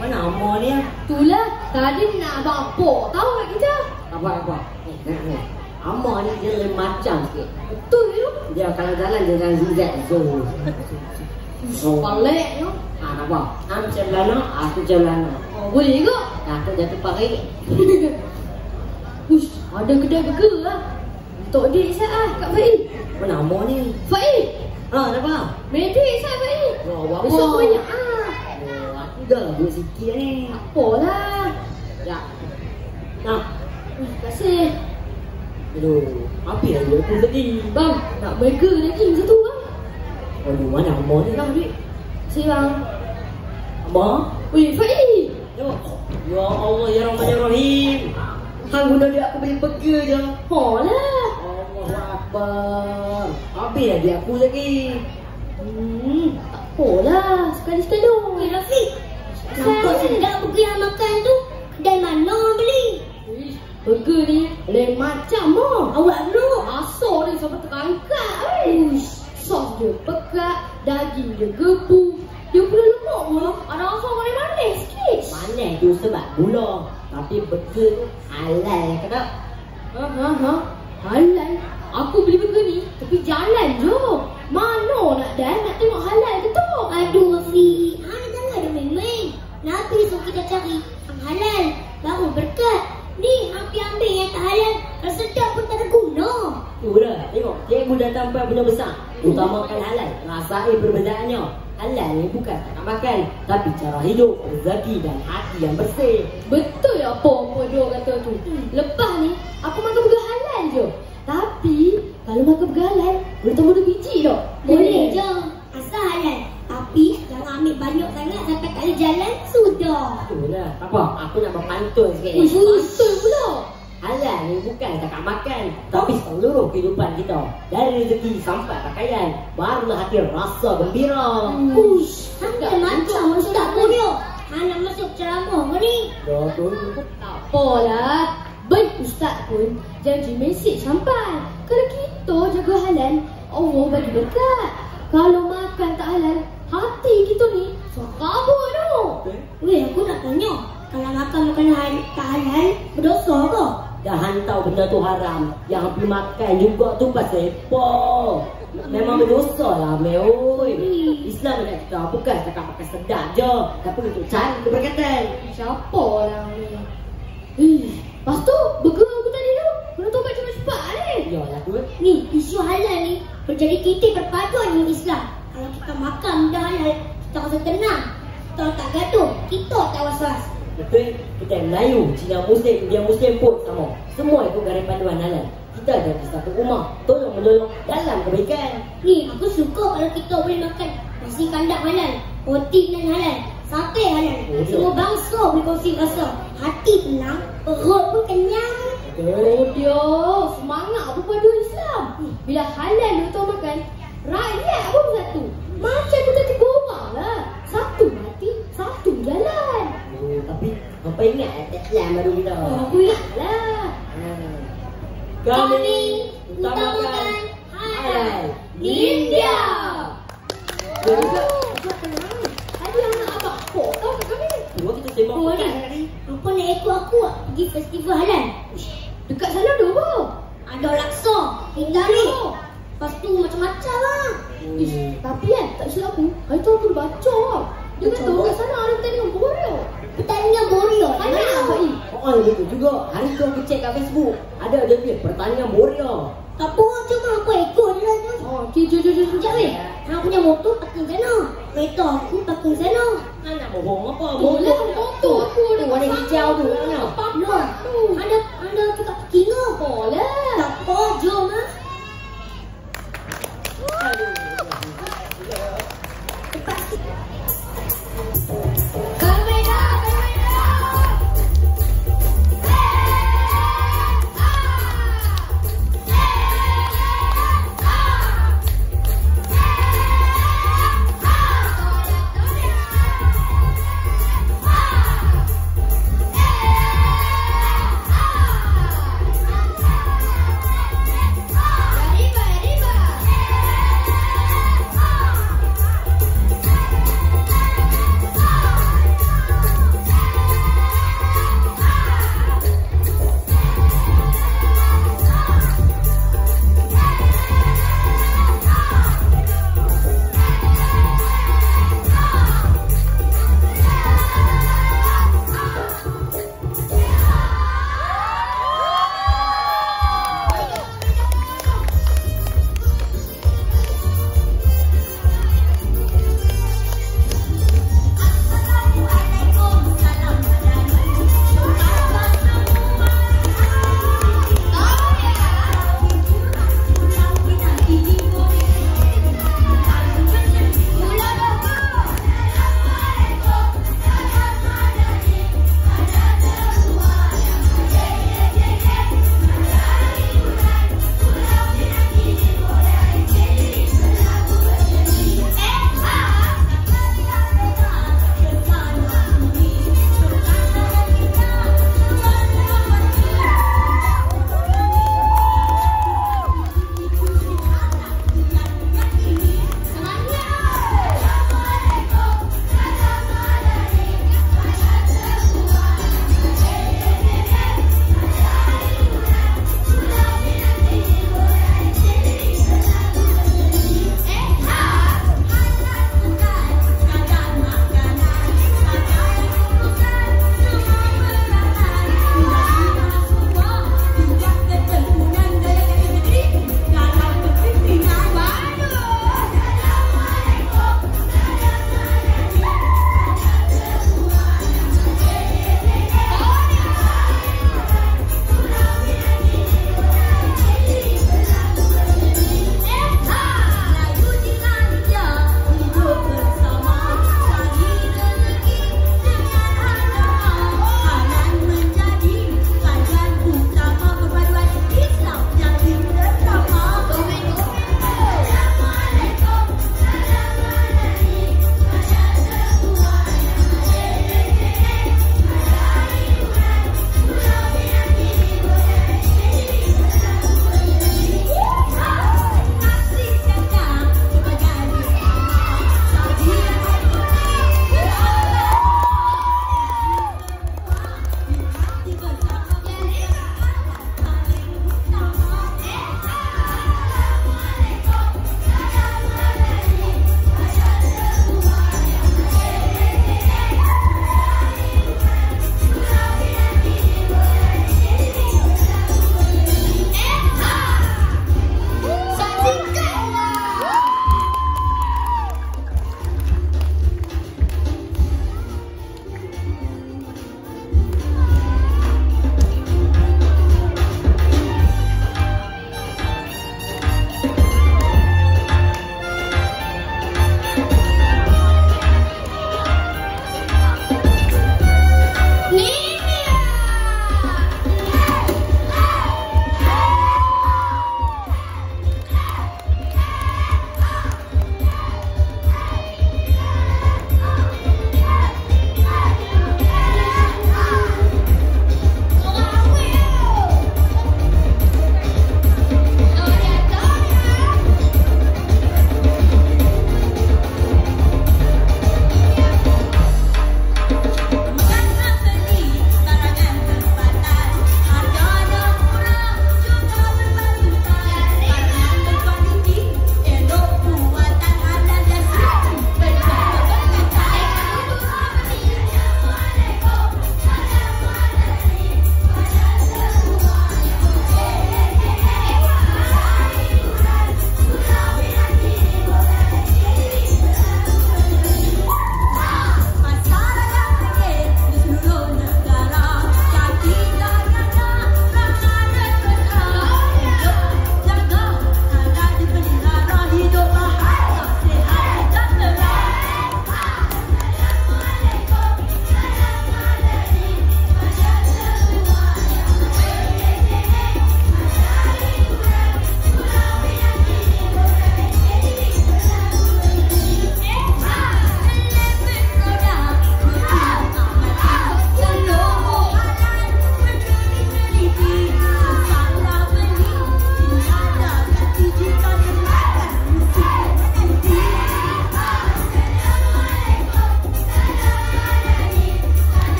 Mana Amor ni? Itulah, tadi nak apa tahu tak kita? Apa? Amor ni dia lain macam sikit. Betul tu. Dia kalau jalan dia jalan zigzag. Balik tu. Nampak? Macam lana, aku macam lana. Boleh ke? Aku jatuh parik. Ush, ada kedai burger lah. Tok Dik Sa'ah kat Faiz. Mana Amor ni? Faiz. Kenapa? Medik Sa'ah Faiz. Apa? Besar banyak Aku dah duit sikit ni. Apalah. Ya. Nah. Terima kasih. Aduh, apa yang dia pun tadi? Bang, nak burger lagi satu bang. Aduh, mana Amor ni? Dah duit. Sini bang. Amor? Weh, Faiz. Ya Allah, ya Rahman ya Rahim. Hang guna dia aku beli burger je. Alah. Allahu Akbar. Habis dia aku lagi. Tak apalah. Sekali-sekali. Weh Rafiq, nampak sedap burger yang makan tu. Kedai mana orang beli? Burger ni lain macam lah. Awak dulu. Asal ni sampai terangkat. Sos dia pekat, daging dia gepu. Dia punya lemak pun ada rasa manis-manis sikit. Manis tu sebab gula. Tapi burger tu halal ke tak? Halal? Aku beli burger ni tepi jalan je. Mana nak tengok halal ke tak? Aduh Rafiq, hang jangan ada main-main. Nabi suruh kita cari yang halal, baru berkat. Ni ambil yang tak halal, kalau sedap pun tak ada guna. Tu dah, tengok. Cikgu dah tampak punya besar. Utamakan halal. Rasai perbezaannya. Halal ni bukan tak nak makan, tapi cara hidup, rezeki dan hati yang bersih. Betul apa dia kata tu. Lepas ni, aku makan burger halal je. Tapi, kalau makan burger halal, boleh tambah 2 biji tak? Boleh je, asal halal. Tapi jangan ambil banyak sangat sampai tak ada jalan, sudah. Tu lah. Apa? Aku nak berpantun sikit. Betul pula. Halal ni bukan cakap makan, tapi seluruh kehidupan kita. Dari rezeki sampai pakaian, barulah hati rasa gembira. Sampai macam ustaz pun dia. Hang nak masuk ceramah ke ni? Dah tu. Tak apalah. Baik ustaz pun janji mesej sampai. Kalau kita jaga halal, Allah bagi berkat. Kalau makan tak halal, hati kita ni kabur tu. Weh, aku nak tanya. Kalau makan makanan tak halal, berdosa ke? Dah hantar benda tu haram. Yang pergi makan juga tu pasal apa? Memang berdosa lah, Oi. Islam nak kita bukan cakap makan sedap je, tapi untuk cari keberkatan. Siapa orang ni? Lepas tu, burger aku tadi tu, kena tobat cepat-cepat ni. Yalah tu. Ni, isu halal ni menjadi titik perpaduan dengan Islam. Kalau kita makan benda halal, kita rasa tenang. Kita tak gaduh, kita tak was-was. Betul, kita Melayu, Cina Muslim, India Muslim pun sama. Semua ikut garis panduan halal. Kita jadi satu rumah, tolong-menolong dalam kebaikan. Ni, aku suka kalau kita boleh makan nasi kandang halal, roti dan halal, sate halal. Semua bangsa boleh kongsi rasa. Hati tenang, perut pun kenyang. Oh dia, semangat berpaduan Islam. Bila halal kita makan, rakyat pun satu. Macam kita 3 orang lah. Satu mati, satu jalan. Tapi apa ingat Islam baru kita? Aku ingat lah. Kami utamakan halal di India. Ada yang nak abang kok tahu kat kami. Kita sembang Boleh. tadi. Apa nak ikut aku pergi festival halal? Dekat sana ada apa? Ada laksa, ikan ni. Lepas tu macam-macam lah. Tapi kan, tak silap aku. Hari tu aku dah baca lah. Dia kata kat sana ada pertandingan bola. Pertandingan boria. Mana Faiz? Oh, itu juga. Hari tu aku cek kat Facebook. Ada dia pertandingan boria. Tak apa, cuma aku ikut je lah. Oh, okey, jom. Sekejap weh. Hang punya motor parking sana. Kereta aku parking sana. Nak bohong apa? Boleh motor aku ada warna hijau tu. Mana? No. Anda tukar parking ke? Boleh. Tak apa, jom lah.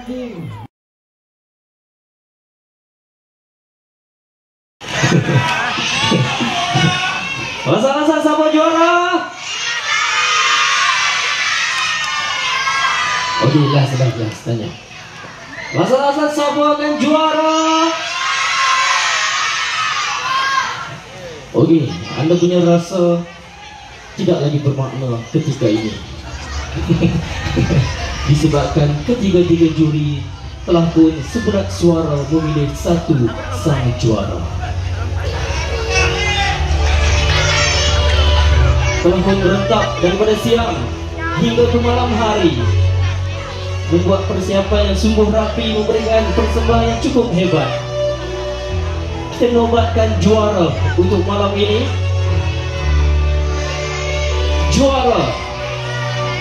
tanding. Masa-masa siapa juara? Okey, last tanya. Masa-masa siapa akan juara? Okey, anda punya rasa tidak lagi bermakna ketika ini. Disebabkan ketiga-tiga juri telah pun seberat suara memilih satu sang juara. Telah pun rentak daripada siang hingga ke malam hari, membuat persiapan yang sungguh rapi, memberikan persembahan yang cukup hebat. Kita nobatkan juara untuk malam ini. Juara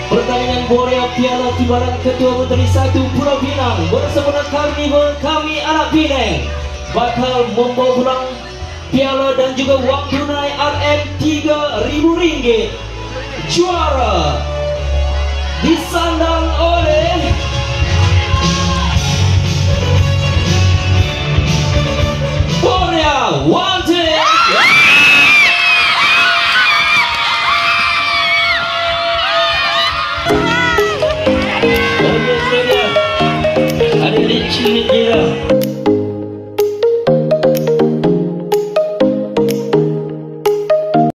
pertandingan Borea Piala Tibaran Ketua Menteri 1 Pulau Pinang bersama Karnival Kami Anak Pinang bakal membawa pulang piala dan juga wang tunai RM3.000. Juara disandang oleh Borea Wanted. Adik-adik cilik dia.